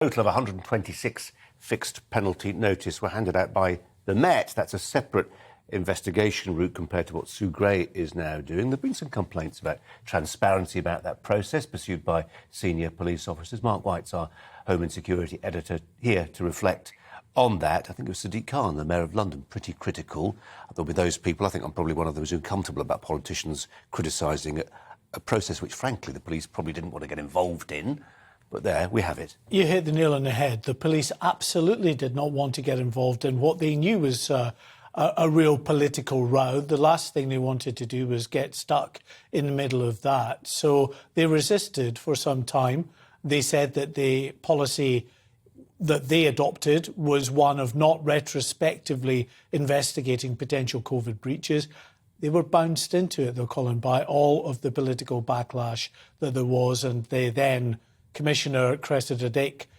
A total of 126 fixed penalty notice were handed out by the Met. That's a separate investigation route compared to what Sue Gray is now doing. There have been some complaints about transparency about that process pursued by senior police officers. Mark White's our Home and Security editor here to reflect on that. I think it was Sadiq Khan, the Mayor of London, pretty critical. There'll be those people, I think I'm probably one of those who's uncomfortable about politicians criticising a process which, frankly, the police probably didn't want to get involved in. But there, we have it. You hit the nail on the head. The police absolutely did not want to get involved in what they knew was a real political row. The last thing they wanted to do was get stuck in the middle of that. So they resisted for some time. They said that the policy that they adopted was one of not retrospectively investigating potential COVID breaches. They were bounced into it, though, Colin, by all of the political backlash that there was, and they then Commissioner Cressida Dick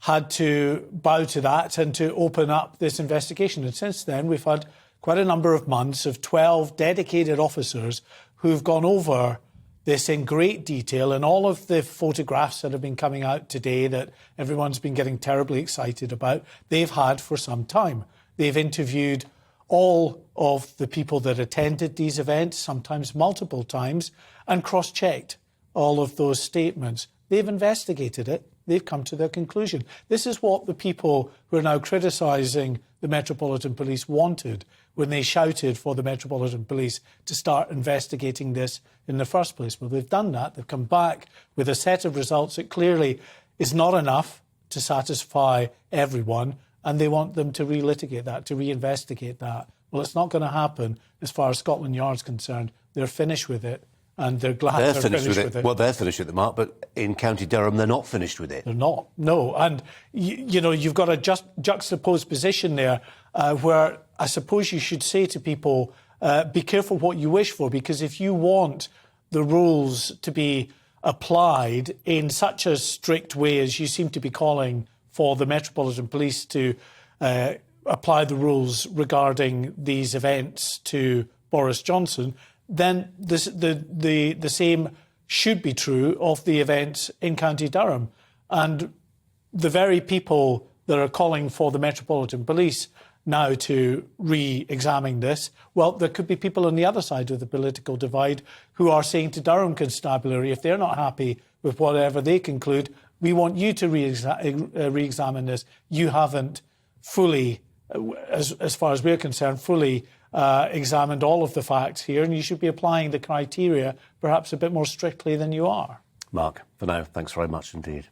had to bow to that and to open up this investigation. And since then, we've had quite a number of months of 12 dedicated officers who've gone over this in great detail, and all of the photographs that have been coming out today that everyone's been getting terribly excited about, they've had for some time. They've interviewed all of the people that attended these events, sometimes multiple times, and cross-checked all of those statements. They've investigated it. They've come to their conclusion. This is what the people who are now criticising the Metropolitan Police wanted when they shouted for the Metropolitan Police to start investigating this in the first place. Well, they've done that. They've come back with a set of results that clearly is not enough to satisfy everyone, and they want them to relitigate that, to reinvestigate that. Well, it's not going to happen as far as Scotland Yard's concerned. They're finished with it. And they're glad they're finished with it. Well, they're finished with it, Mark, but in County Durham, they're not finished with it. They're not, no. And, you know, you've got a juxtaposed position there where I suppose you should say to people, be careful what you wish for, because if you want the rules to be applied in such a strict way as you seem to be calling for the Metropolitan Police to apply the rules regarding these events to Boris Johnson, then the same should be true of the events in County Durham. And the very people that are calling for the Metropolitan Police now to re-examine this, well, there could be people on the other side of the political divide who are saying to Durham Constabulary, if they're not happy with whatever they conclude, we want you to re-examine this. You haven't fully, as far as we're concerned, fully examined all of the facts here, and you should be applying the criteria perhaps a bit more strictly than you are. Mark, for now, thanks very much indeed.